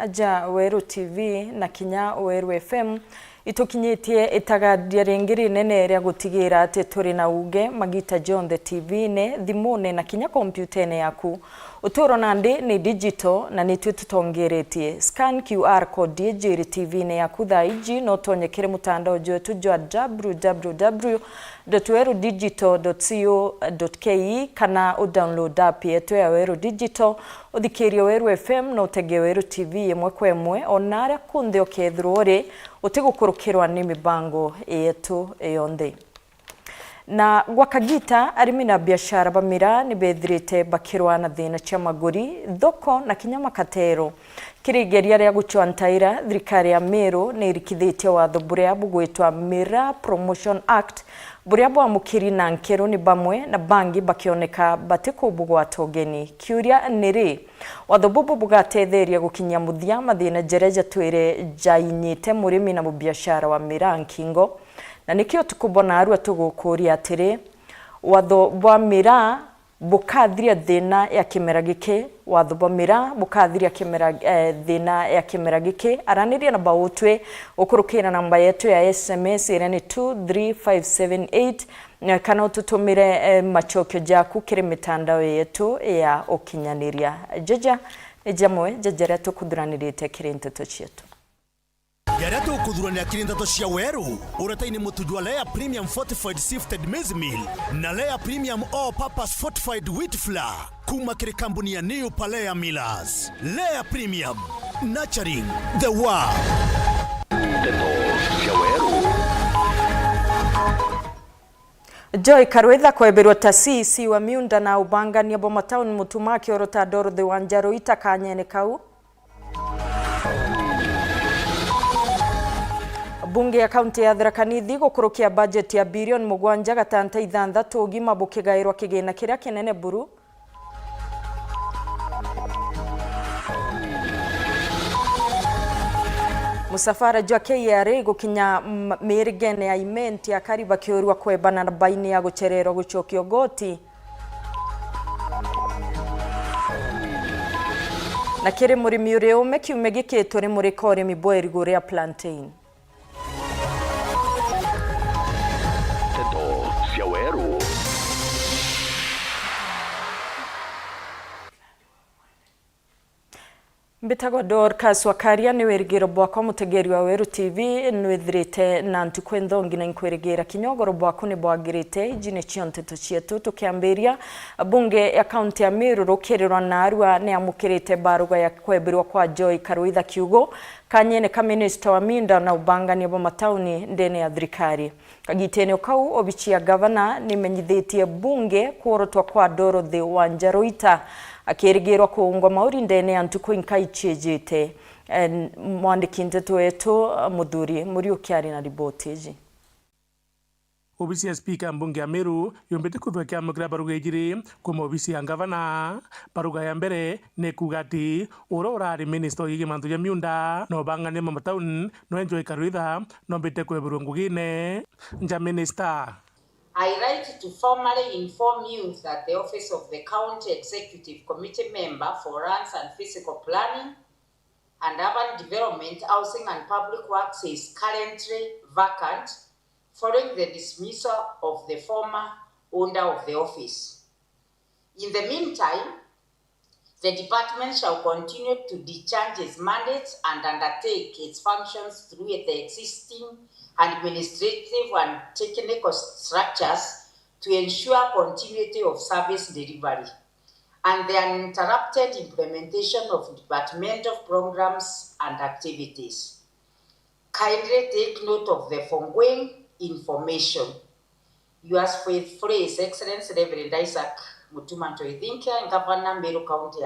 aja Weru TV na kinya Weru FM itukinyitie itagadia ringiri nene ria gutigira ati turi na uge magita John the TV ne thimune na kinya kompyutene yaku uturo nandi ni digital na ni tutongeretie scan QR code jiri TV ne yaku thaiji no tonyekere mutandao wetu jwa www.werudigital.co.ke kana udownload app yetu ya Weru Digital uthikirie Weru FM no tege Weru TV imwe kwa imwe onara kunde okethurore utigukurukirwa ni mibango yetu yonde. Na gwakagita arimi na biashara bamira ni bethirite bakirwa na thina cia maguri thoko na kinyama katero kirigeria ria guchwantaira thirikari ya Meru ni irikithitie watho buria bugwitwa Mira Promotion Act buria bwamukiri na nkero ni bamwe na bangi bakioneka batikubugwa togeni kiuria niri watho bubu bugatetheria gukinya muthia mathina jereja twire jainyite murimi na biashara wa Mira nkingo na nikio tukubona arua tugukuria atiri watho bwa Mira bukathiria thina ya kimera giki watho bwa Mira bukathiria kimera thina ya kimera giki araniria na bautwe ukurukira namba yetu ya SMS irani 23578 kana ututumire machokyo jaku kiri mitandao yetu ya ukinyaniria jeja ejamwe jejera tukudhuranirite kiri nteto chetu Yareto kudhurania kirindato cia Weru uretaini mutujwa Lea Premium Fortified Sifted Maize Meal na Lea Premium All Purpose Fortified Wheat Flour kuma kiri kampuni ya New Palea Millers. Lea Premium, nurturing the world. Joy Karwetha kweberwa tasisi wa miunda na ubangania Bomatown mutumaki orota Dorothy Wanjaru itakanyene kau bunge ya kaunti ya Tharaka Nithi gukurukia budget ya bilioni 7.6 ugima bukigairwa kigina kiria kinene buru musafara jwa KRA gukinya mirigene ya imenti ya kariba kiurwa kwebana na baini ya guchererwa guchokio goti na kiri murimi uri ume kiume gikituri muri kore mibweri gure ya plantain Mbitagwa Dorcas Wakaria ni werigiro bwako mutegeri wa Weru TV nwithirite na ntukwendongi na nkwerigira kinyogoro bwako ni bwagirite ijine chionteto chietu tukiambiria bunge ya kaunti ya Meru rukirirwa na arua ni amukirite baruga ya kwebirwa kwa Joy Karwetha kiugo kanyene ka minister wa minda na ubangania Bomatauni ndene ya thirikari kagitene ukau obichia governor ni menyithitie bunge kuorotwa kwa Dorothy Wanjaru akirigirwa kuungwa mauri ndene antuko inkaichejete mwandiki nteto wetu Muthuri Muriukiari na ripoti iji Obisi ya speaker mbunge ya Meru yombete kuthwekea mukira baruga ijiri kuma obisi ya gavana baruga ya mbere ne kugati urori minister yigi mantu ya miunda no bangane Bomatown no Joy Karwetha no mbete kwebirwa ngugine nja minister. I write to formally inform you that the office of the County Executive Committee Member for Lands and Physical Planning and Urban Development, Housing and Public Works is currently vacant following the dismissal of the former owner of the office. In the meantime, the department shall continue to discharge its mandates and undertake its functions through the existing administrative and technical structures to ensure continuity of service delivery and the uninterrupted implementation of departmental programs and activities. Kindly take note of the foregoing information. Yours faithfully, His Excellency Reverend Isaac Mutumanto Ithinkia, Governor Meru County.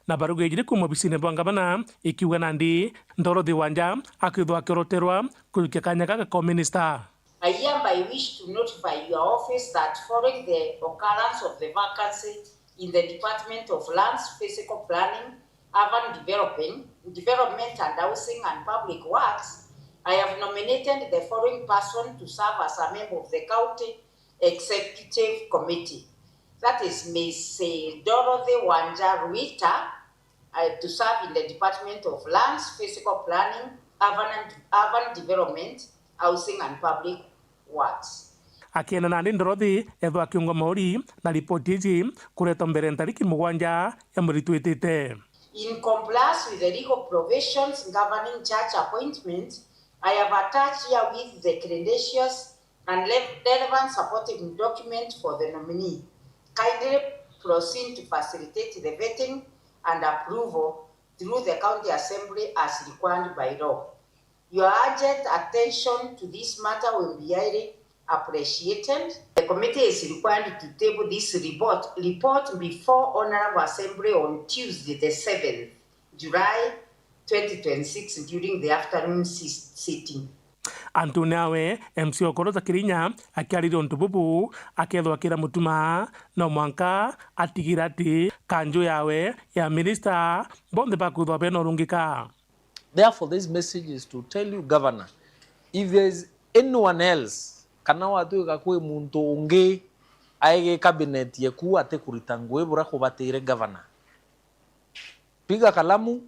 Na baruga ijiri kuma bisine bwa gavana ikiuga nandi Dorothy Wanjaru akithwa akiroterwa kulikia kanyaka ka minister. I hereby wish to notify your office that following the occurrence of the vacancy in the Department of Lands, Physical Planning, Urban Development and Housing and Public Works, I have nominated the following person to serve as a member of the County Executive Committee. That is Ms. Dorothy Wanjaru to serve in the Department of Lands, Physical Planning, Urban Development, Housing and Public Works. Akienda na Ndorothi ethwa kiungo mauri na ripoti ici kuretwo mbere tariki 7 ya mweri twitite. In compliance with the legal provisions governing church appointments, I have attached here with the credentials and relevant supporting document for the nominee. Kindly proceed to facilitate the vetting and approval through the County Assembly as required by law. Your urgent attention to this matter will be highly appreciated. The committee is required to table this report before Honorable Assembly on Tuesday, the 7th July 2026 during the afternoon sitting. Antunawe MC Okorota Kirinya akiarire ntububu akethwa kira mutuma no mwanka atigirati kanjo yawe ya minister bonde bakuthwa beno rungika. Therefore, this message is to tell you, Governor, if there is anyone else kana watu kakwe muntu ungi aige cabinet yeku ate kuritangwe bura kubatire governor, piga kalamu,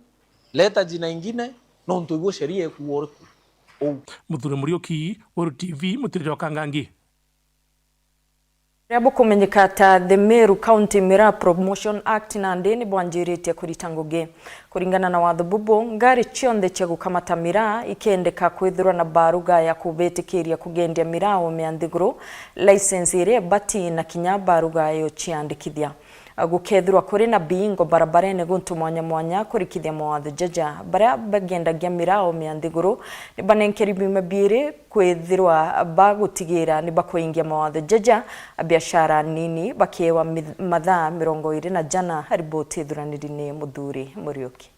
leta jina ingine no ntuibo sheria yeku oreku. Muthure Murioki, Wero TV, Mutire Kangangi. Rabo kumenyeka ta the Meru County Miraa Promotion Act na ndeni bwanjirite kuritanguge kuringana na watho bubu ngari chionde cha gukamata miraa ikendeka kwithirwa na baruga ya kubetikiria kugendia miraa o meandiguru license ire bati na kinya baruga yo chiandikithia gukethirwa kuri na bingo barabarene guntu mwanya kurikithia mawatho jaja bara bagendagia miraa o meandiguru ni banenkeri bimabire kwithirwa bagutigira ni bakoingia mawatho jaja biashara nini bakewa mathaa 20 hariboti thuraniri Muthuri Murioki.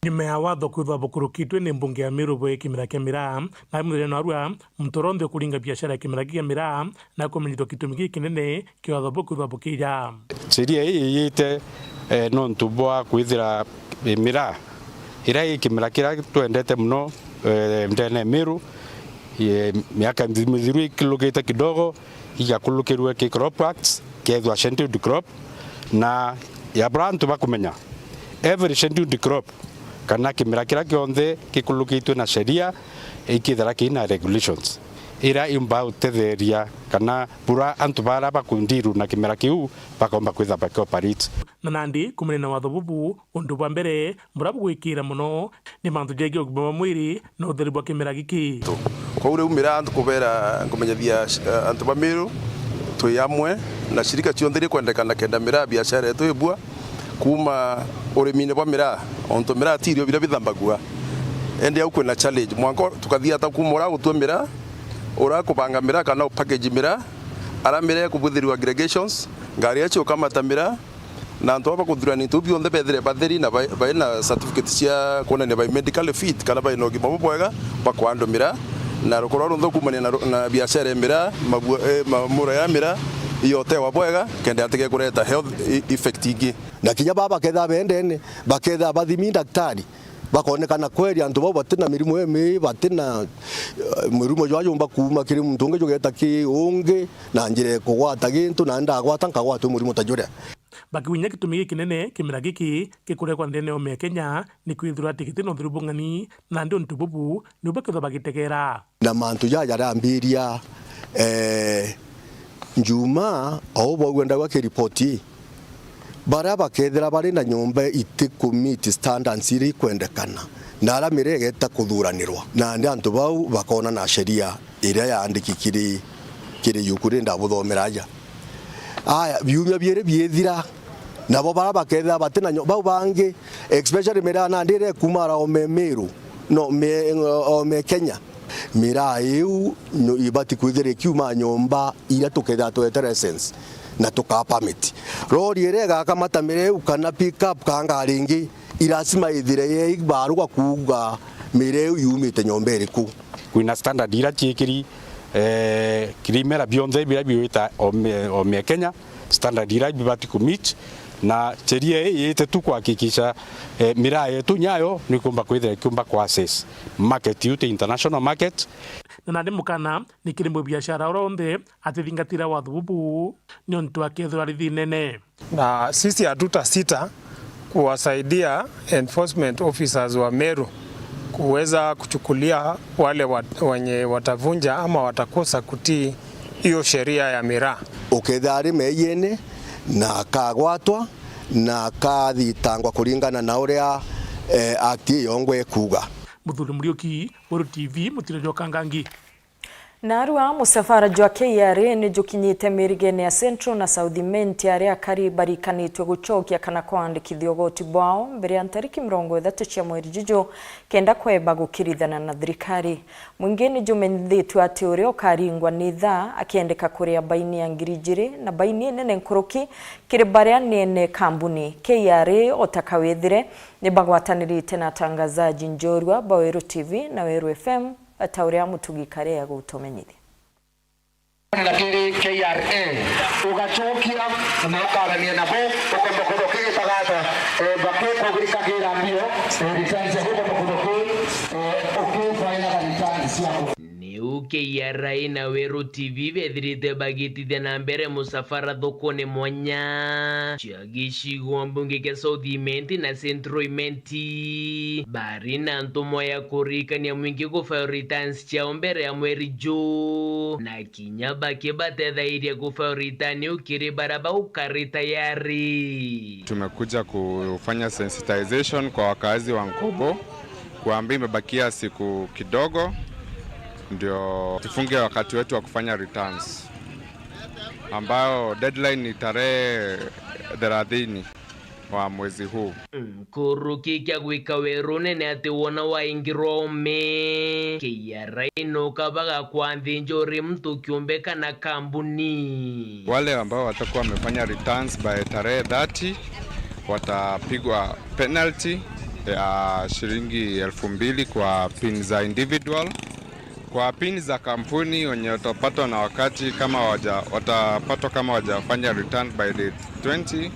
Nyuma ya watho kwithwa bukurukitwe ni mbunge ya Meru bwe kimera kia miraa na muthireno arua mtorondo kuringa biashara kimera kia miraa na kumenyitwo kitumi kinene kia watho bukwithwa bukija. Sheria hii yite no ntubwa kwithira miraa ira kimera kira twendete muno ndene Meru miaka mithiru ikilugite kidogo igakulukirwe ki crop acts kethwa scheduled crop na ya brantu bakumenya every scheduled crop kana kimera kira kionthe kikulukitwe na sheria ikithara kina regulations ira imba tetheria kana pura antu bara bakundiru na kimera kiu bakomba kwitha bakoperate na nandi kumenena watho bubu undu bwa mbere murabu gwikira muno ni mantu jegi ogima mwiri no theribwa kimera giki kwa ule umira antu kubera ngumenyithia antu ba Meru tuyamwe na shirika cionthe kwendekana kenda miraa biashara yetu ibua kuma urimine bwa miraa onto miraa tirio bila bithambagua ende au kwina challenge mwanko tukathia ta kumura gutwa miraa ura kubanga miraa kana package miraa ara miraa kubuthirwa aggregations ngari yacho kama tamira na antu aba kuthurani tu bionthe bethere batheri na baina certificate cia kuona ne medical fit kana baina ogima bwega bakwando miraa na rukoro runtho kumania na biashara miraa mamura ya miraa yote wabwega kende atike kureta health effect ingi na kinya baba ketha bendene baketha bathimi daktari bakonekana kweli antu bo batina mirimu eme batina murimu jwa yumba kuma kiri muntu unge jogeta ki unge na njire kugwata gintu na ndagwata nkagwata murimu tajure bakiwinya kitumi kinene kimera giki kikurekwa ndene ome Kenya ni kwithura tikiti no thirubungani na ndio ntububu ni ubaketha bagitegera na mantu ya yarambiria njuma au bogwenda gwa kiripoti bara bakethera bari na nyumba ite commit standards iri kwendekana na ara miregeta kuthuranirwa na ndi antu bau bakona na sheria iria yaandikikiri kiri yukuri ndabuthomera ja aya biumya biere biethira nabo bara bakethera batina bau bangi especially miraa na ndire kumara o Meru no me Kenya miraa iu no ibati kwithire kiuma nyumba ira tuketha twete license na tuka permit rori irega kamata mireu kana pick up kanga ringi irasima ithire ye baruga kuga mireu yumite nyomba iriku kwina standard ira chiekiri kirimera bionthe bila biwita o me Kenya standard ira bibati kumit na sheria hii yete tu kuhakikisha miraa yetu nyayo ni kumba kwithira kumba kwa access market yute international market na ndi mukana ni kirimbo biashara oronde atithingatira watho bubu ni ontu akethwa rithi nene na sisi hatuta sita kuwasaidia enforcement officers wa Meru kuweza kuchukulia wale wenye watavunja ama watakosa kutii hiyo sheria ya miraa. Ukethari meyene na kagwatwa na kathitangwa kuringana na uria akti yongwe kuga. Muthuri Muriuki, Weru TV, Mutiro Jokangangi. Narua musafara jwa KRA ni jukinyite mirigene ya Central na South Menti aria kari barikanitwe gucokia kana kwandikithio goti bwao mbere ya tariki 30 cia mweri Juju kenda kweba gukirithana na thirikari. Mwingine jumenithitwe ati uria ukaringwa ni thaa akiendeka kuria baini ya Ngirijiri na baini nene nkuruki kiri baria nene kambuni KRA otakawethire ni bagwatanirite na tangazaji njorwa ba Weru TV na Weru FM atauria mutugi kare ya gutumenyithia lakini KRA ugachokia na ukarania nabo ukombokodo kigitagata bakeko gikagira mbio returns ya ukombokodo ukifaina returns yako KRA na Weru TV vethirite bagitithia na mbere musafara thokone mwanya cia gicigo mbunge kia South Menti na Central Menti bari na ntumo ya kurikania mwingi gufile returns ciao mbere ya mweri Juu na kinya bake batethairia gufile return ukiri baraba ukari tayari. Tumekuja kufanya sensitization kwa wakazi wa Nkobo kuambia imebakia siku kidogo ndio tufunge wakati wetu wa kufanya returns, ambayo deadline ni tarehe 30 wa mwezi huu. Kuruki kia gwika Weru nene ati wona waingirwo me KRA no kabaga kwanthi njori mtu kiumbe kana kambuni. Wale ambao watakuwa wamefanya returns by tarehe 30 watapigwa penalty ya shilingi 2,000 kwa pin za individual. Kwa pin za kampuni wenye watapatwa na wakati kama watapatwa kama wajafanya return by the 20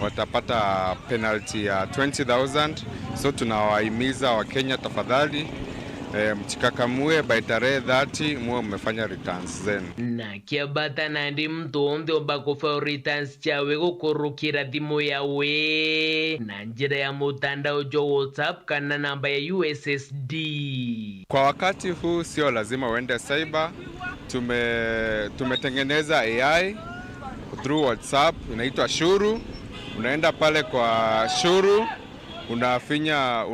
watapata penalty ya 20,000. So tunawahimiza Wakenya tafadhali mchikakamue by tarehe 30 muwe umefanya returns zenu. Na kiabata nandi mtu onde obakufile returns chawe gukurukira thimu yawe na njira ya mutandao jo WhatsApp kana namba ya USSD. Kwa wakati huu sio lazima uende cyber. Tumetengeneza AI through WhatsApp inaitwa Shuru. Unaenda pale kwa Shuru, unafinya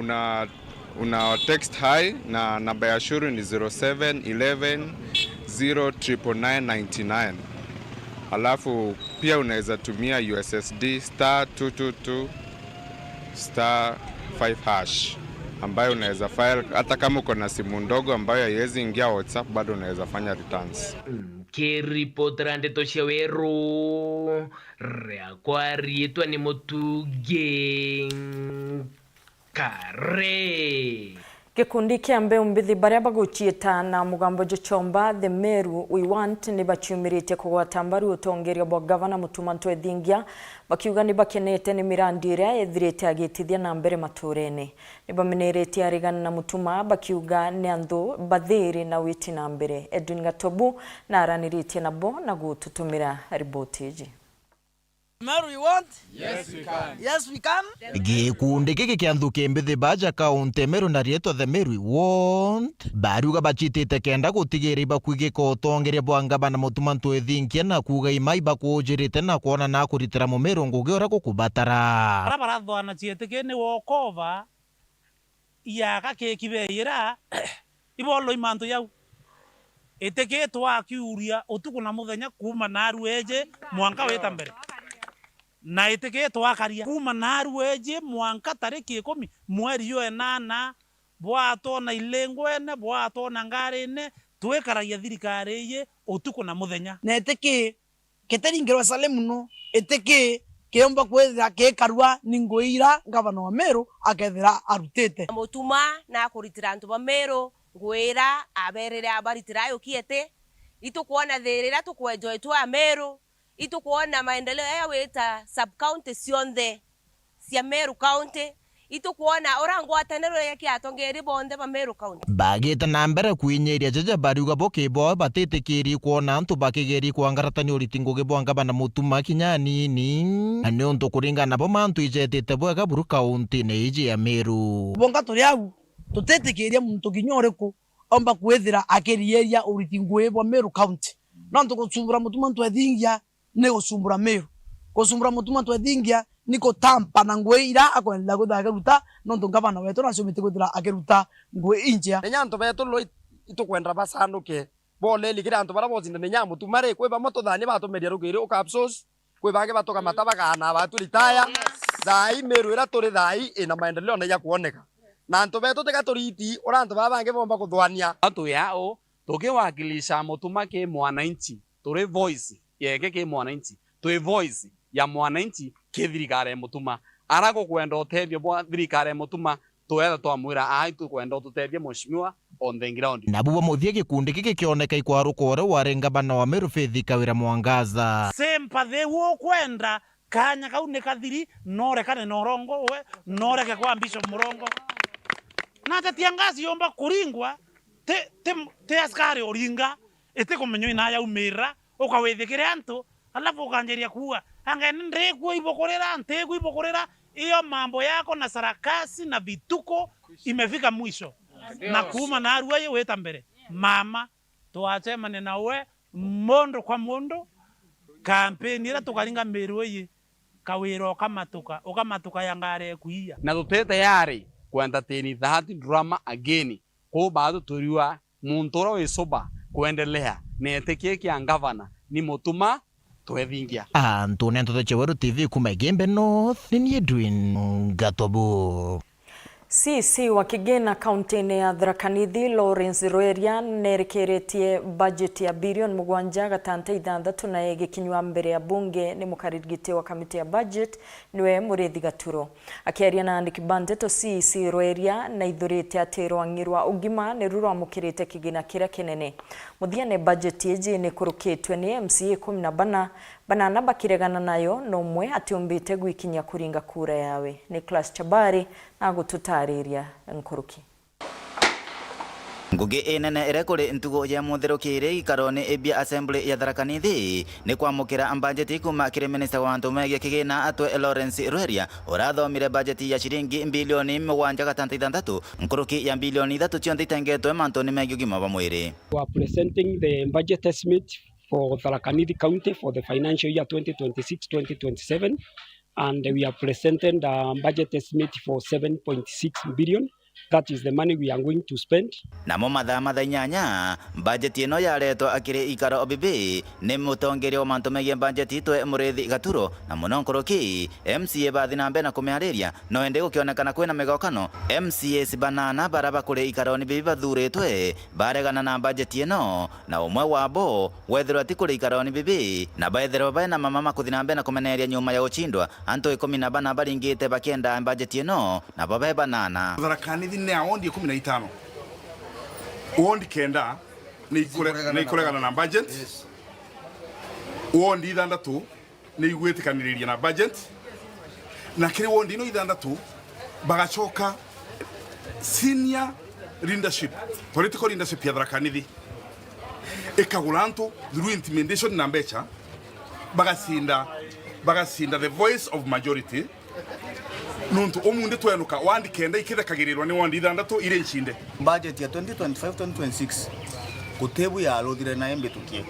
una text hi na namba ya Shuru ni 0711 099999. Alafu pia unaweza tumia USSD *222 *5# ambayo unaweza file hata kama uko na simu ndogo ambayo haiwezi ingia WhatsApp, bado unaweza fanya returns. Kiripotrande toshia Weru reakwari etwa ni mutuge kare. Gikundi kia mbeu mbithi baria baguchieta na mugambo jochomba the Meru we want ni bachiumirite kugwata mbaru utongeria bwa gavana Mutumanto Ethingia bakiuga ni bakenete ni mirandire ethirite agitithia na mbere maturene ni bamenerete arigana na Mutuma bakiuga ni anthu bathiri na witi na mbere. Edwin Gatobu na aranirite nabo na gututumira ripoti iji. Meru we want? Yes we can. Yes we can. Gikundi giki kia nthuki mbithi baja kaunti Meru na rieto the Meru we want baruga bachitite kenda gutigira ibakwigika utongeria bwa gavana Mutumanto Ethingia na kuga imaiba kujirite na kuona na kuritira Mumeru ngugi ora gukubatara barathwana chietike ni wokova yaga kekibeira ibolo imanto yau eteketwa akiuria utuku na muthenya kuma naru eje mwanka weta mbere na eteketwa akaria kuma naru eje mwanka tariki 10 mweri yo enana bwato na ilengwene bwato na ngarene twekaragia thirikari ye utuku na muthenya na eteke keteringirwa Salemu no eteke kiomba kwethira kekarua ningoira gavana wa Meru akethira arutete Mutuma na kuritira antu ba Meru gwira aberere abaritira yo kiete itukuona thirira tukwenjoy twa Meru itukuona maendeleo ya weta sub county cionthe cia Meru county itukuona ora ngwataniro yake atongeri bonde ba Meru County bagite na mbere kuinyeria jaja bariuga bokibo batetekeri kuona antu bakigeri kwangaratani uritinguge bwanga na mutuma kinyanini ane onto kuringana bo mantu ijetete bwega Buru County ne iji ya Meru bonga turi au tutetekeria muntu kinyoreku omba kwethira akirieria uritinguge bwa Meru County nanto kusumbura mutuma ntwethingia ne gusumbura Meru kusumbura mutuma ntwethingia niko tampa na ngweira akwenda guthaga ruta nonto ngabana wetu nacio mitiguthira akiruta ngwe injia nyanto betu lo itukwenda basanduke bole likira anto bara bozinda nyamu tumare kwe ba moto thani batumeria rugiri ukapsos kwe bage batoka mataba kana batu litaya thai Meru ira turi thai ina maendeleo na ya kuoneka na anto betu tegaturiti ora anto babange bomba kuthwania atu yao tukiwakilisha mutuma ke mwananchi turi voice yeke ke mwananchi tui voice ya mwananchi ke thirikari mutuma arago kwenda uteithio bwa thirikari mutuma twetha twamwira ai tukwenda tutethie mheshimiwa on the ground na buwa muthie gikundi giki kioneka ikwarukore warenga bana wa Meru Faith Kawira Mwangaza sempa the wo kwenda kanya kaune kathiri nore kane norongo we nore ke kwa Bishop Murongo na tatiangazi yomba kuringwa te askari oringa ete kumenyo ina ya umira ukawethekere antu alafu ukanjeria kuwa angene ndekuo ibokorera ntego ibokorera iyo mambo yako na sarakasi na vituko imefika mwisho na kuuma na arua ye weta mbere mama tuache manena we mondo kwa mondo kampeni ira tukaringa Meru ye Kawira okamatuka yangare kuia na tutete yari kwenda teni that drama again ko bado turiwa muntoro wesoba kuendelea netekie kia gavana ni mutuma twethingia Antone Ntoto Cheweru TV kuma Gembe North ni Edwin Gatobu CC wa Kigena kaunti-ini ya Tharaka Nithi Lawrence Rweria nerekeretie budget ya bilioni 7.6 na igikinywa mbere ya bunge ni mukarigite wa kamiti ya budget niwe Murithi Gaturo akiaria na andiki bandeto CC Rweria na ithurite atero angirwa ugima ni ruro amukirite kigina kira kinene muthiane budget eji ni kurukitwe ni MCA 10 banana bakiregana nayo nomwe atiumbite gwikinya kuringa kura yawe Nicholas Chabari na gututariria nkuruki Ngugi enene irekuri ntugo ya mutherukire ikarone ebia assembly ya Tharaka Nithi ni kwamukira budget kuma kire minister wa ntume kigina atwe Lawrence Rweria urathomire budget ya shilingi bilioni 7.6 nkuruki ya bilioni 3 cionthe itengetwe mantoni megi ugima wa mwiri. We are presenting the budget estimate for Tharaka Nithi County for the financial year 2026-2027 and we are presenting the budget estimate for 7.6 billion. That is the money we are going to spend. Namo matha inyanya budget ino yaretwo akiri ikaro obibi ni mutongerio mantu megie budget itwe Murithi Gaturo na muno nkuruki MCA bathi na mbe na kumihariria no ende gukionekana kwina megokano MCA banana baraba kuri ikaro ni bibi bathuritwe baregana na budget ino na umwe wabo wethirwo ati kuri ikaro ni bibi na baethirwo baina mama makuthi na mbe na kumeneria nyuma ya uchindwa antu 14 baringite bakienda budget ino na babe banana ne aondi 15 uondi kenda ni kuregana na budget uondi ithandatu ni igwitikaniriria na budget na kiri uondi no ithandatu bagacoka senior leadership political leadership ya Tharaka Nithi ikagurantu through intimidation na mbecha bagasinda the voice of majority nuntu omunde twenuka wandi kenda ikithekagirirwa ni wandi ithandatu ire nchinde budget ya 2025-2026 kutebu ya aluthire na embitukie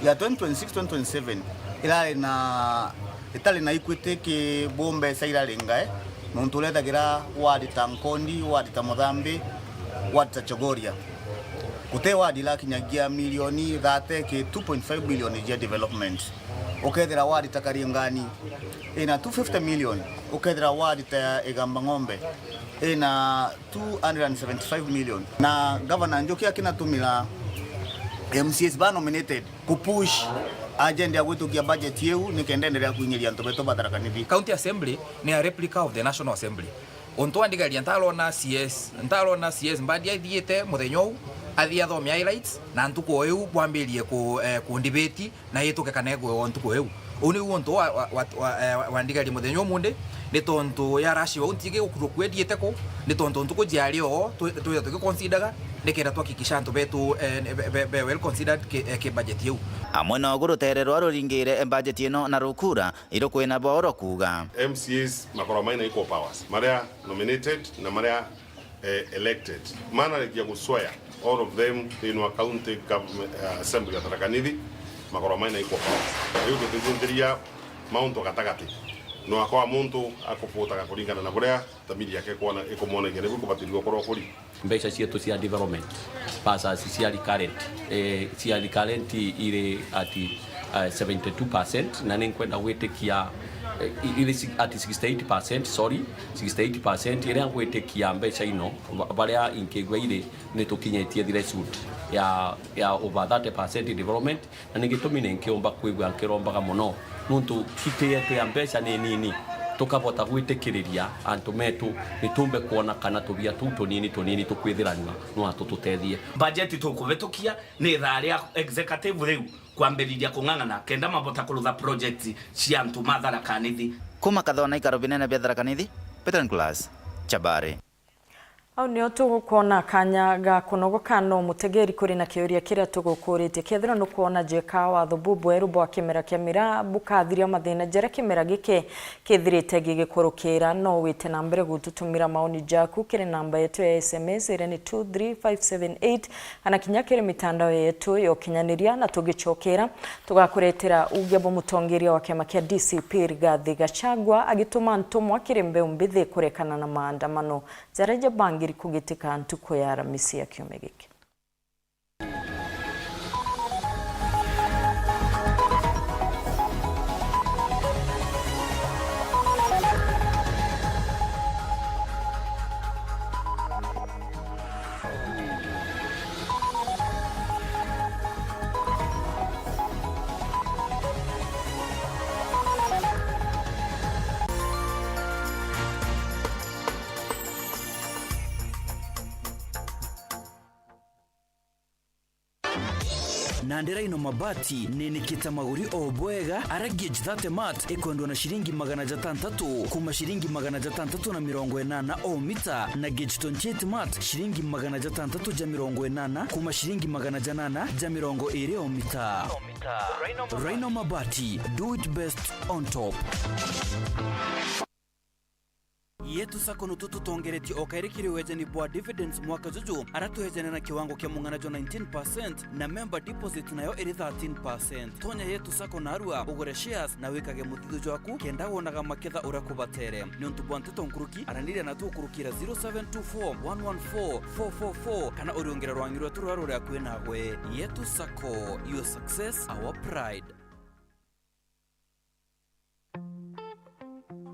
ya 2026-2027 itali na ikwite ki bombe sairarenga nuntu lethagira wadi ta Nkondi wadi ta Muthambi wadi ta Chogoria kute wadi la kinyagia milioni 30 ki 2.5 billion ya development ukethira wadi ta Kariangani ina 250 million ukethira wadi ta Igamba Ng'ombe ina 275 million na governor Njoki akinatumira MCS ba nominated kupush agenda ya gwetu kia budget yehu nikendendelea kuinyiria nto beto Tharaka Nithi. County Assembly ni a replica of the National Assembly. Onto andigaria ntalona CS mbadi athiete muthenyo athia thomia highlights na ntuko eu bwambirie ku debate na yituke kanegwe ontuko eu Uni wonto wa ndigari muthenyo munde ni tonto ya rashi wa untige ukuru kwediete ko ni tonto ntuko jari o to consider ne kera to kikisha nto betu be well considered ke budget yu amwe no gurutererwa ruringire budget ino na rukura iro kwina boro kuga MCAs makoramaina equal powers maria nominated na maria elected mana ya guswaya all of them in our county government assembly ya Tharaka Nithi makoramaina equal powers hiyo tutundiria maunto katagati no akwa muntu akuputaga kuringana na buria tamiri yake kuona ikumona ngene gukubatirwo korwo kuri mbeca cietu cia development pasa cia current ile ati 72% na ninkwenda gwitikia ile ati 68% sorry 68% ile ngwitikia mbeca ino baria inkigwa ile nitukinyetie threshold ya over 30% development na ningitumine nkiomba kwigwa nkirombaga muno nuntu kitete ya mbeca ni nini tukabota gwitikiriria antu metu nitumbe kuona kana tubia tu tunini tukwithirania no atututethie budget tukuvetukia ni tharia executive riu kwambiriria kung'ang'ana kenda mabota kurutha project cia antu Tharaka Nithi kuma kathona ikaro binene bya Tharaka Nithi Peter Nicholas Chabare au nio tugukuona kanya ga kunogoka no mutegeri kuri na kiuria kiria tugukurite kethira no kuona jeka wa thububu erubo akimera kia mira bukathiria mathina jera kimera gike kithirite gigikurukira no wite na mbere gututumira maoni jaku kire namba yetu ya SMS ire ni 23578 ana kinya kire mitandao yetu yo kinyaniria na tugichokera tugakuretera ugebo mutongeria wa kema kia DCP Rigathi Gachagua agituma ntumwa kirembe umbithi kurekana na maandamano zareja bangi kugitika ntuko ya Aramisi ya kiume giki. Nandera ino mabati nini kitamaguri obwega aragage 30 mat ekwendwa na shilingi 600 kuma shilingi 680 o mita na gauge 28 mat shilingi 680 kuma shilingi 820 o mita. Rhino mabati, do it best on top. Yetu sako nututu tongereti okairikiri wejeni bwa dividends mwaka juju aratuhejene na kiwango kia munganajo 19% na member deposit nayo iri 13%. Tonya yetu sako narua ugore shares na wikage muthido jwaku kenda wonaga maketha urakubatere niontu bwanteto nkuruki aranire na tu kurukira 0724114444 kana uriongera rwangirwa turwaro rya kwinagwe. Yetu sako, your success our pride.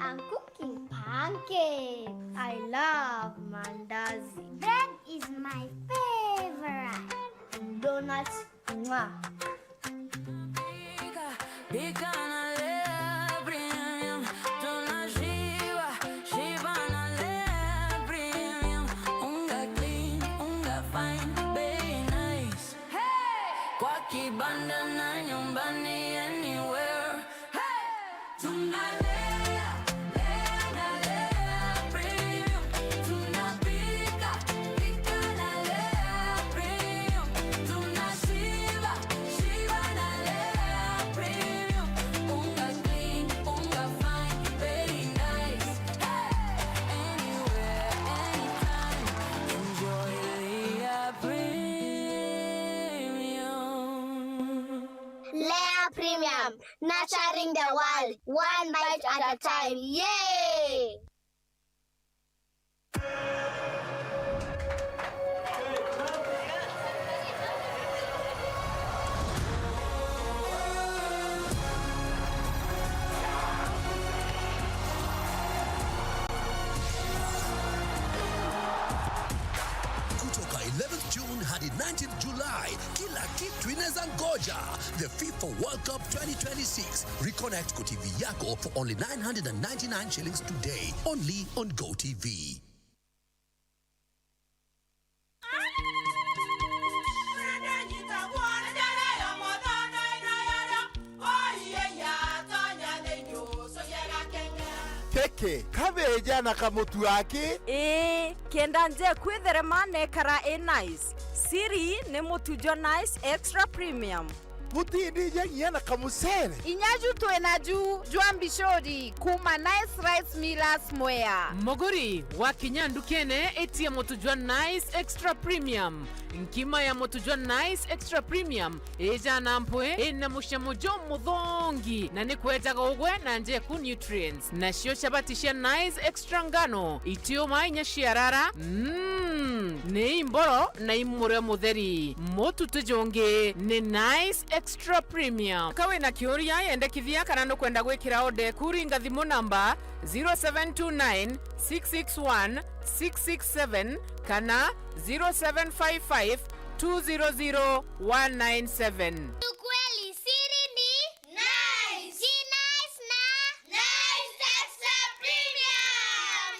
I'm cooking pancakes. I love mandazi. Bread is my favorite. Donuts, mwah. Premium, nurturing the world, one bite at a time. Yay! June hadi 19th July, kila kitu inazangoja. The FIFA World Cup 2026. Reconnect Go TV yako for only 999 shillings today, only on Go TV. gake kabeja na kamutu wake kenda nje kwitherema nekara nice siri ni mutujo nice extra premium mutindi nyagia na kamusere inyaju twenaju jwambishori kuma nice rice millers mwea mogori wakinya ndukene etia motujwa nice extra premium nkima ya motujwa nice extra premium eja nampwe ena mushamojo muthongi na nikwetaga ugwe na nje ku nutrients na shio shabatisha nice extra ngano itio mainya shiarara ni imboro na imure mutheri motutujonge ni nice extra premium kawe na kiuria yende kithia kana no kwenda gwikira ode kuringa thimu namba 0729 661 667 kana 0755 200 197. Ukweli siri ni nice. Si nice na nice extra premium.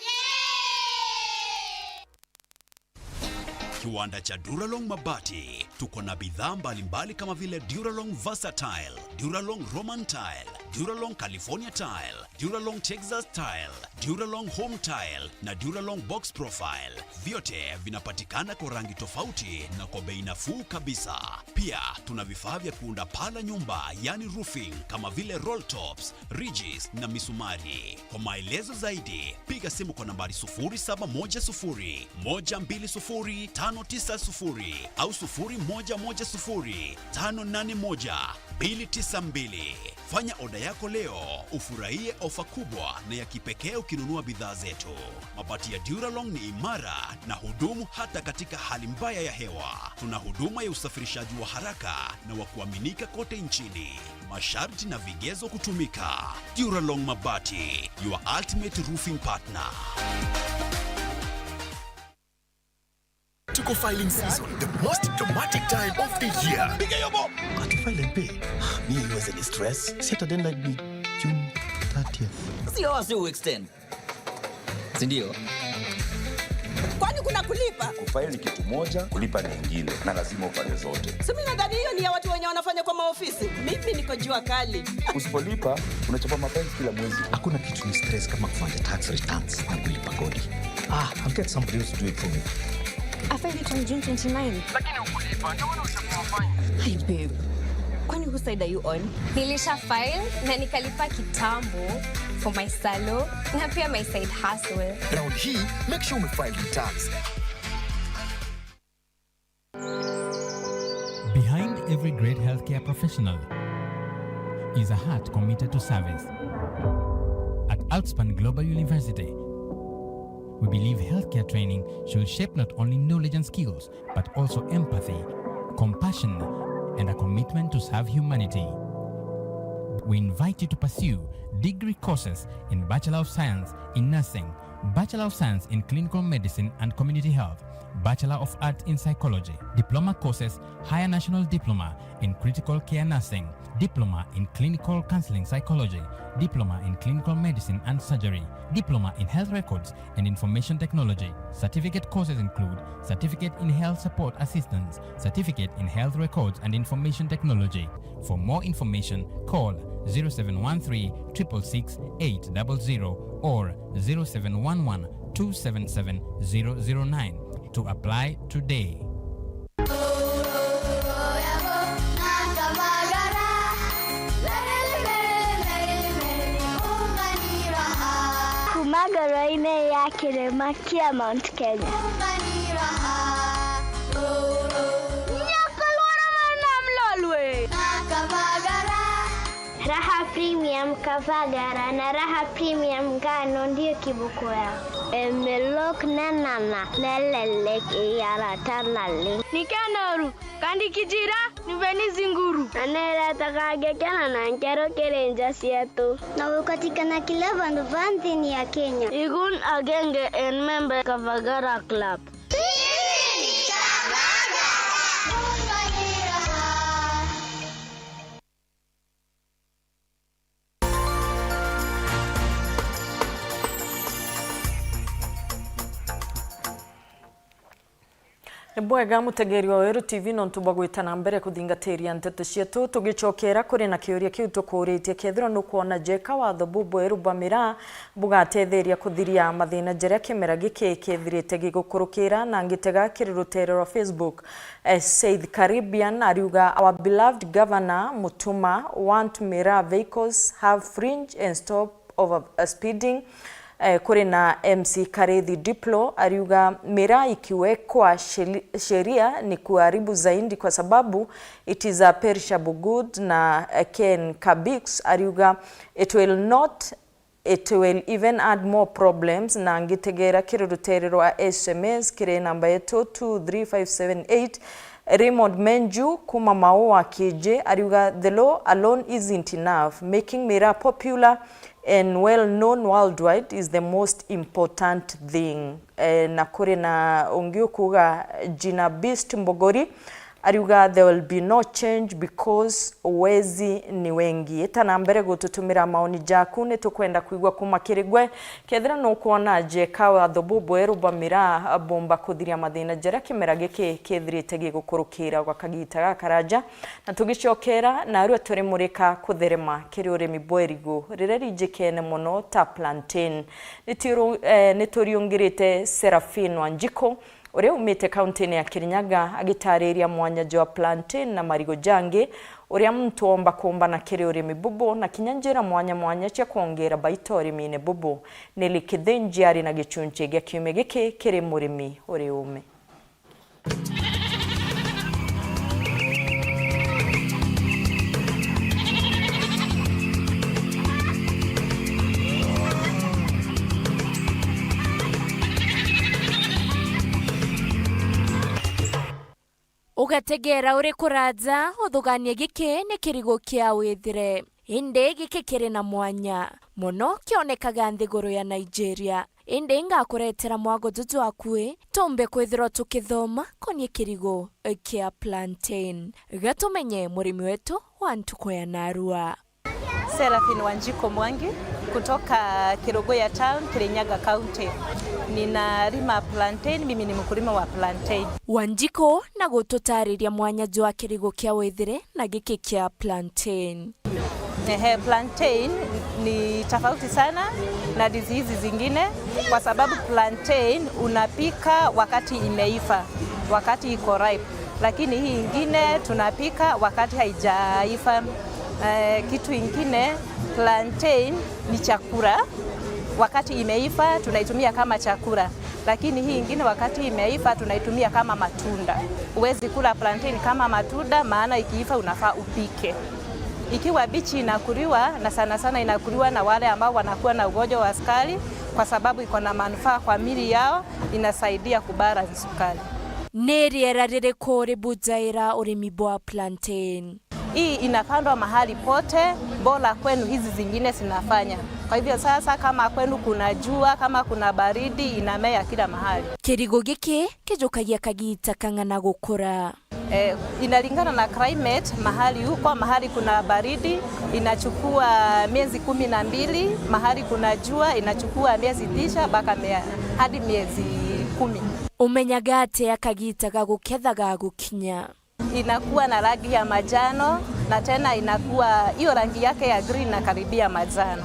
Kiwanda cha Duralong Mabati tuko na bidhaa mbalimbali kama vile Duralong Versatile, Duralong Roman Tile, Duralong California Tile, Duralong Texas Tile, Duralong Home Tile na Duralong Box Profile. Vyote vinapatikana kwa rangi tofauti na kwa bei nafuu kabisa. Pia tuna vifaa vya kuunda paa la nyumba yani roofing kama vile roll tops, ridges na misumari. Kwa maelezo zaidi piga simu kwa nambari 0710 120 590 au 0110 581 292. Fanya oda yako leo ufurahie ofa kubwa na ya kipekee ukinunua bidhaa zetu. Mabati ya Duralong ni imara na hudumu hata katika hali mbaya ya hewa. Tuna huduma ya usafirishaji wa haraka na wa kuaminika kote nchini. Masharti na vigezo kutumika. Duralong Mabati, your ultimate roofing partner. Tuko filing season, the most dramatic time of the year. Piga yobo. Got to file and pay. Me, you was in stress. Saturday night be June 30th. Sio wasi extend. Sindio? Kwani kuna kulipa? Kufile ni kitu moja, kulipa ni nyingine na lazima ufanye zote. Simi nadhani hiyo ni ya watu wenye wanafanya kwa maofisi. Mimi niko jua kali. Usipolipa unachapa mapenzi kila mwezi. Hakuna kitu ni stress kama kufanya tax returns na kulipa kodi. I'll get somebody else to do it for me. I filed it on June 29. Lakini ukulipa, ndio wana ushamufanya. Hey babe, kwani whose side are you on? Nilisha file na nikalipa kitambo for my salo na pia my side hustle. Round here, make sure we file the tax. Behind every great healthcare professional is a heart committed to service. At Outspan Global University, we believe healthcare training should shape not only knowledge and skills, but also empathy, compassion, and a commitment to serve humanity. We invite you to pursue degree courses in Bachelor of Science in Nursing, Bachelor of Science in Clinical Medicine and Community Health, Bachelor of Arts in Psychology, Diploma courses, Higher National Diploma in Critical Care Nursing, Diploma in Clinical Counseling Psychology, Diploma in Clinical Medicine and Surgery, Diploma in Health Records and Information Technology. Certificate courses include Certificate in Health Support Assistance, Certificate in Health Records and Information Technology. For more information, call 0713 666 800 or 0711 277 009 to apply today. Magaraine ya kilima kia Mount Kenya. Raha Premium Kavagara na Raha Premium Ngano ndio kiboko yao. Emelok na nana nelelek yara tanale. Nikanoru kandi kijira niveni zinguru. Anela takage kana na nkero kerenja sietu. Na ukatikana kila vanti ya Kenya. Igun agenge en member Kavagara Club. Bwega mutegeri wa Weru TV no ntubagwitana mbere kuthingatĩria nteto cietu tugicokera kuri na kiuria kiu tukuritie kethira no kuona jeka watho bubu Weru Bamira bugatetheria kuthiria mathina jeria kimera giki kethirite gigukurukira na ngitega kiri rutero rwa Facebook. Said Caribbean ariuga our beloved governor Mutuma want Mira vehicles have fringe and stop over speeding. Kuri na MC Karethi Diplo ariuga Mira ikiwekwa sheria ni kuharibu zaidi kwa sababu it is a perishable good, na Ken Kabix ariuga it will even add more problems, na ngitegera kiri ruterero wa SMS kire namba yetu 23578. Raymond Menju kuma Maua KJ ariuga the law alone isn't enough, making Mira popular and well known worldwide is the most important thing. Na kuri na ungio kuga Gina Beast Mbogori ariuga there will be no change because wezi ni wengi. Etana mbere gututumira maoni jaku ne tukwenda kuigwa kumakirigwe kethira no kuona jeka watho bubu Weru Bamira bomba kuthiria mathina jeria kimera giki kethirite gigukurukira gwa kagita gakaraja na tugicokera na aru turi murika kutherema kiri urimi bwerigo rireri jikene muno ta plantain nituriungirite Serafin Wanjiko ore umite kaunti ya Kirinyaga agitariria mwanya jwa plantain na marigo jange ore mtu omba komba na kiri urimi bubu na kinyanjira mwanya cia kuongera baitori mine bubu nelikithenji ari na gichunche gya kiume giki kiri murimi ore ume. Ugategera uri kuraza uthuganie giki ni kirigo kia withire inde giki kiri na mwanya muno kionekaga nthiguru ya Nigeria inde ngakuretera mwago juju akue tumbe kwithira tukithoma konie kirigo kia plantain gatumenye murimi wetu wantuko ya Narua. Serafin Wanjiko Mwangi kutoka Kirogoya Town, Kirinyaga County. Ninalima plantain, mimi ni mkulima wa plantain. Wanjiko na gututariria mwanya jwa kirigo kia withire na giki kia plantain. Plantain ni tofauti sana na disease zingine kwa sababu plantain unapika wakati imeiva, wakati iko ripe. Lakini hii ingine tunapika wakati haijaiva. Kitu ingine, plantain ni chakula, wakati imeiva tunaitumia kama chakula, lakini hii ingine wakati imeiva tunaitumia kama matunda. Huwezi kula plantain kama matunda, maana ikiiva unafaa upike. Ikiwa bichi inakuliwa, na sana sana inakuliwa na wale ambao wanakuwa na ugonjwa wa sukari, kwa sababu iko na manufaa kwa miili yao, inasaidia kubalance sukari. Neriera ririko ribujaira urimi bwa plantain. Hii inapandwa mahali pote, bora kwenu hizi zingine zinafanya. Kwa hivyo sasa kama kwenu kuna jua, kama kuna baridi, inamea kila mahali. Kirigo giki kijukagia kagita kangana gukura. Inalingana na climate mahali huko, mahali kuna baridi inachukua miezi 12, mahali kuna jua inachukua miezi 9 hadi miezi 10. Umenyaga ate akagita gaguketha gagukinya? Inakuwa na rangi ya majano na tena inakuwa hiyo rangi yake ya green na karibia majano.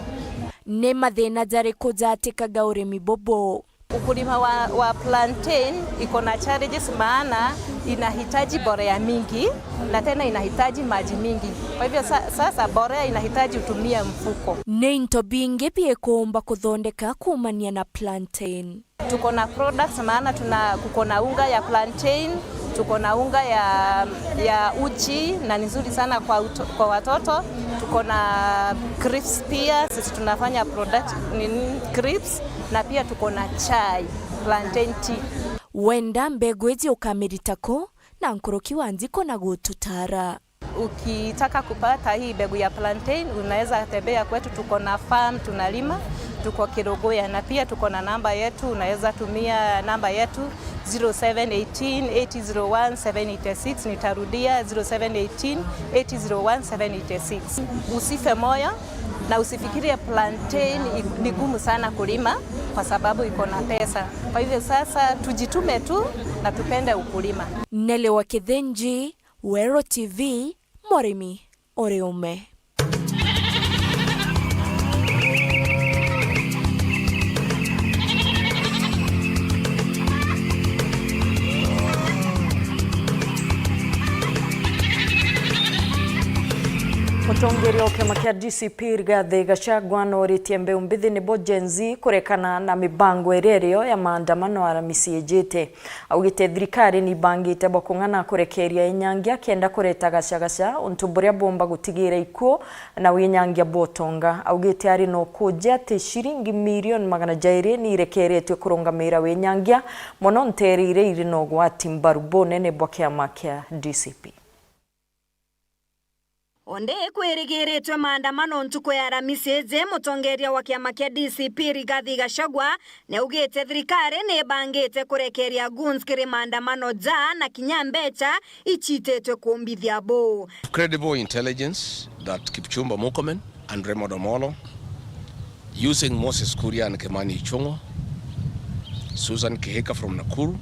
Ni mathina jariku jatikaga urimi bobo? Ukulima wa plantain iko na challenges, maana inahitaji borea mingi na tena inahitaji maji mingi. Kwa hivyo sasa borea inahitaji utumie mfuko. Ni into bingi pia kuomba kuthondeka kumania na plantain. Tuko na products, maana kuko na unga ya plantain, tuko na unga ya uji na ni nzuri sana kwa watoto. Tuko na crisps pia, sisi tunafanya product crisps, na pia tuko na chai, plantain tea. Wenda mbegu ezi ukamiritako na nkuruki Wanjiko na gututara. Ukitaka kupata hii mbegu ya plantain unaweza tembea kwetu, tuko na farm tunalima, tuko Kirogoya, na pia tuko na namba yetu, unaweza tumia namba yetu 0718801786. Nitarudia 0718801786. Usife moyo, na usifikirie plantain ni gumu sana kulima kwa sababu iko na pesa. Kwa hivyo sasa tujitume tu na tupende ukulima. Nele wa Kithenji, Wero TV, Morimi Oreume. Mutongeri wa kiama kia DCP Rigathi Gachagua noritie mbeu mbithi nibo Gen Z kurekana na mibango irerio ya maandamano aramisi ejete. Augite thirikari ni bangite bwa kung'ana kurekeria inyangia kenda kureta gacagaca untu buria bomba gutigira ikuo na winyangia botonga. Augite ari no kujia ati shiringi milioni 200 ni irekeretwe kurungamira winyangia mono nterire iri no gwati mbaru bonene bwa kiama kia DCP. Onde kwerigeretwe maandamano ntuko ya aramiseze mutongeria wa kiama kia DCP Rigathi Gachagua ne ugete thirikari ne bangite kurekeria guns kiri maandamano ja na kinyambecha ichitetwe kumbithia bo. Credible intelligence that Kipchumba Murkomen and Raymond Omolo, using Moses Kuria and Kimani Ichung'wa, Susan Kihika from Nakuru,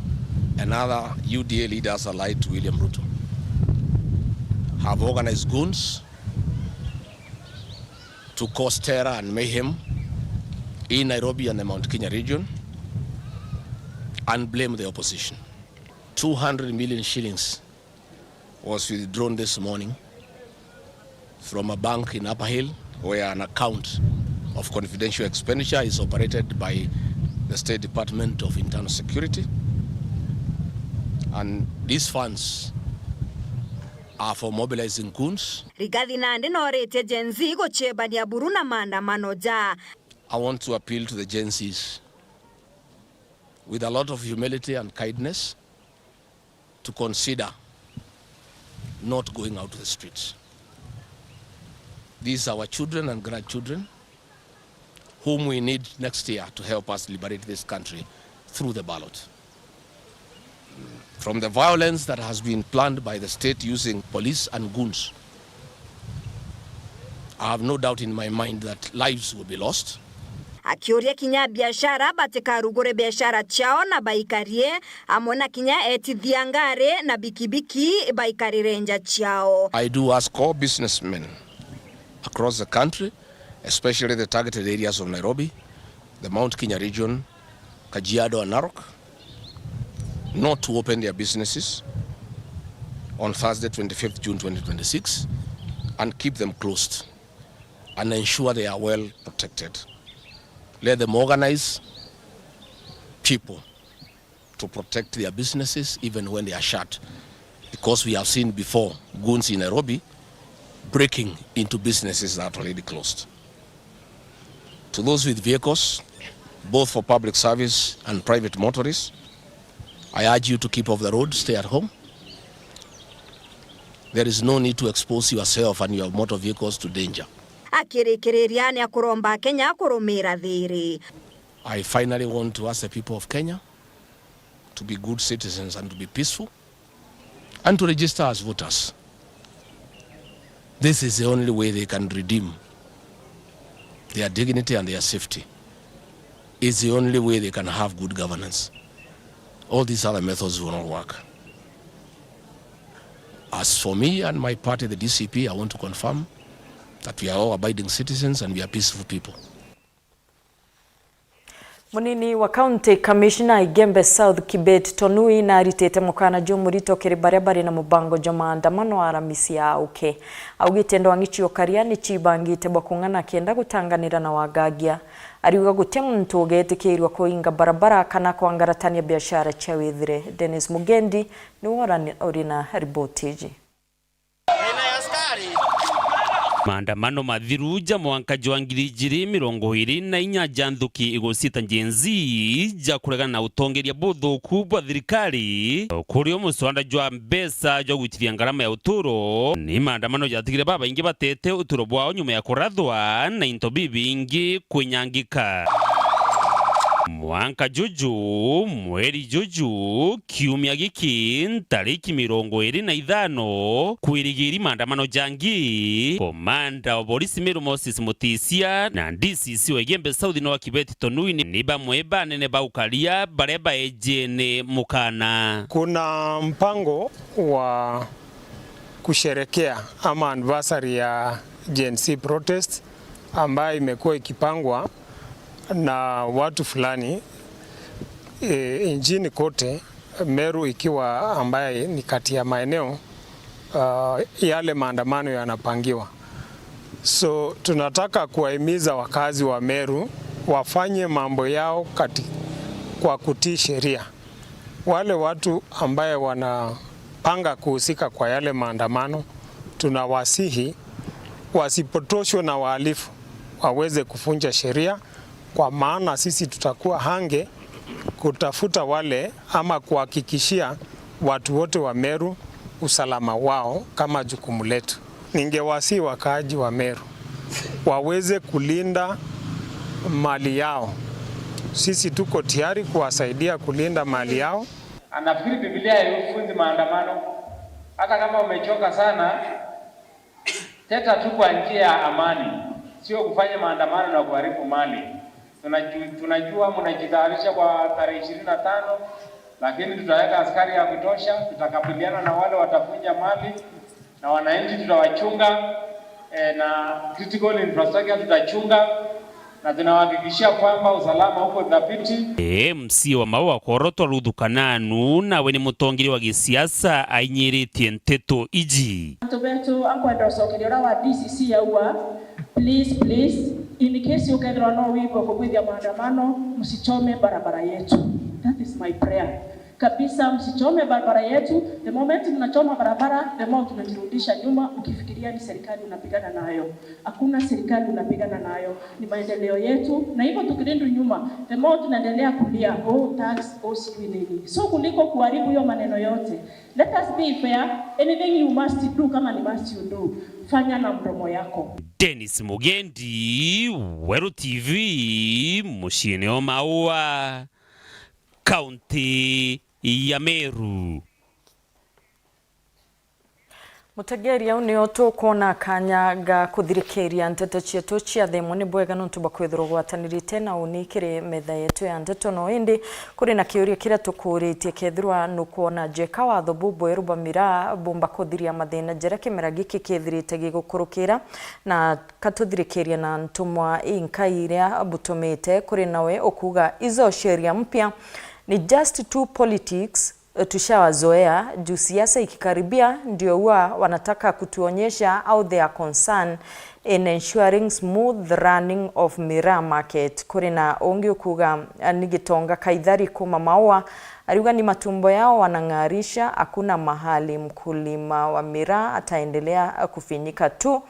and other UDA leaders allied to William Ruto, have organized goons to cause terror and mayhem in Nairobi and the Mount Kenya region and blame the opposition. 200 million shillings was withdrawn this morning from a bank in Upper Hill where an account of confidential expenditure is operated by the State Department of Internal Security, and these funds are for mobilizing goons. Rigathi nande norete Gen Z gochebania buru na maandamano ja. I want to appeal to the Gen Zs with a lot of humility and kindness to consider not going out to the streets. These are our children and grandchildren whom we need next year to help us liberate this country through the ballot. From the violence that has been planned by the state using police and goons, I have no doubt in my mind that lives will be lost. Akioria kinya biashara batekarugure biashara chao na baikarie amona kinya etithiangare na bikibiki baikarirenja chao. I do ask all businessmen across the country, especially the targeted areas of Nairobi, the Mount Kenya region, Kajiado and Narok, not to open their businesses on Thursday, 25th June 2026, and keep them closed and ensure they are well protected. Let them organize people to protect their businesses even when they are shut, because we have seen before goons in Nairobi breaking into businesses that are already closed. To those with vehicles, both for public service and private motorists, I urge you to keep off the road, stay at home. There is no need to expose yourself and your motor vehicles to danger. I finally want to ask the people of Kenya to be good citizens and to be peaceful and to register as voters. This is the only way they can redeem their dignity and their safety. It's the only way they can have good governance. All these other methods will not work. As for me and my party, the DCP, I want to confirm that we are all abiding citizens and we are peaceful people. Munini wa County Commissioner Igembe South Kibet Tonui na aritete mukana Murito kiri barebare na mubango jo maandamano aramisi ya uke. Augite ndo angichi okariani chibangite bwakungana kenda gutanganira na wagagia. Ariuga gutia muntu ugetikirwa kuinga barabara kana kuangaratania biashara cha withire. Dennis Mugendi ni orina ribotiji. Maandamano mathiruja mwanka joangiri jiri mirongo iri na inya janthuki igusita Gen Z ja kuregana na utongeria buthu kubwa thirikari kurio muswanda jwa mbesa jwa gwitithia ngarama ya uturo. Ni maandamano jatigire baba ingi batete uturo bwao nyuma ya kurathwa na into bibi ingi kwinyangika. Mwanka juju mweri juju kiumia giki tariki 25 kwirigiri maandamano jangi komanda wa polisi Meru Moses Mutisia na DCC wegembe South no Kibeti Tonui ni bamwe banene baukalia bareba ejene mukana. Kuna mpango wa kusherekea ama anniversary ya Gen Z protest ambayo imekuwa ikipangwa na watu fulani nchini kote, Meru ikiwa ambaye ni kati ya maeneo yale maandamano yanapangiwa. So tunataka kuwahimiza wakazi wa Meru wafanye mambo yao kwa kutii sheria. Wale watu ambaye wanapanga kuhusika kwa yale maandamano, tunawasihi wasipotoshwe na wahalifu, waweze kufunja sheria, kwa maana sisi tutakuwa hange kutafuta wale ama kuhakikishia watu wote wa Meru usalama wao kama jukumu letu. Ningewasihi wakaaji wa Meru waweze kulinda mali yao. Sisi tuko tayari kuwasaidia kulinda mali yao. Anafikiri Biblia haifunzi maandamano. Hata kama umechoka sana, teta tu kwa njia ya amani, sio kufanya maandamano na kuharibu mali. Tunajua mnajitayarisha kwa tarehe 25, lakini tutaweka askari ya kutosha, tutakabiliana na wale watafunja mali, na wananchi tutawachunga, na critical infrastructure tutachunga, na tunahakikishia kwamba usalama huko dhabiti. MC wa Maua Koroto Ruthukananu nawe ni mutongiri wa gisiasa ainyiritie nteto iji. Tubetu akwenda ucokeria wa DCC yaua, please in case ukethirwa no wimbo kukwithia maandamano, msichome barabara yetu. That is my prayer. Kabisa msichome barabara yetu. The moment mnachoma barabara, the more tunajirudisha nyuma. Ukifikiria ni serikali unapigana nayo, hakuna serikali unapigana nayo, ni maendeleo yetu. Na hivyo tukirindu nyuma, the more tunaendelea kulia tax sijui nini. So kuliko kuharibu hiyo maneno yote, let us be fair. Anything you must do, kama ni must you do, fanya na mdomo yako. Dennis Mugendi, Weru TV, mushine wa Maua, County ya Meru. Mutegeria unio tukona kanya ga kuthirikiria nteto cietu cia themo ni bwega nuntu bakwithirwo gwatanirite na unikire metha yetu ya nteto no indi kuri na kiuria kira tukuritie kethirwa nukuona jeka watho bubu erubamira bomba kuthiria mathina njera kimera giki kithirite gigukurukira na katuthirikiria na ntumwa inkairia butumite kuri nawe okuga izo sheria mpya ni just two politics. Tushawazoea juu siasa ikikaribia ndio huwa wanataka kutuonyesha how they are concerned in ensuring smooth running of miraa market. Kurina ongi ukuga nigitonga kaithari kuma Maua ariuga ni matumbo yao wanangarisha, hakuna mahali mkulima wa miraa ataendelea kufinyika tu.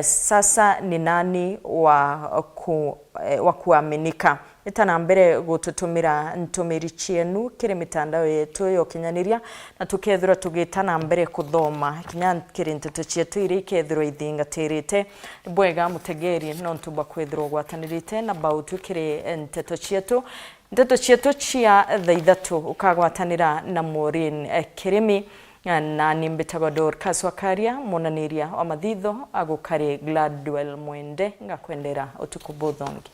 Sasa ni nani wa kuaminika? Itana mbere gututumira ntumiri cienu kiri mitandao yetu yo kinyaniria na tukethura tugitana mbere kuthoma kinya kiri nteto cietu iri kethura ithingatirite bwega mutegeri no ntuba kwethura gwatanirite na bautu kiri nteto cietu cia thaithatu ukagwatanira na Maureen Kirimi na nimbitago Dorcas Wakaria monaniria wa mathitho agukari Gladwell Mwende ngakwendera utuku buthongi.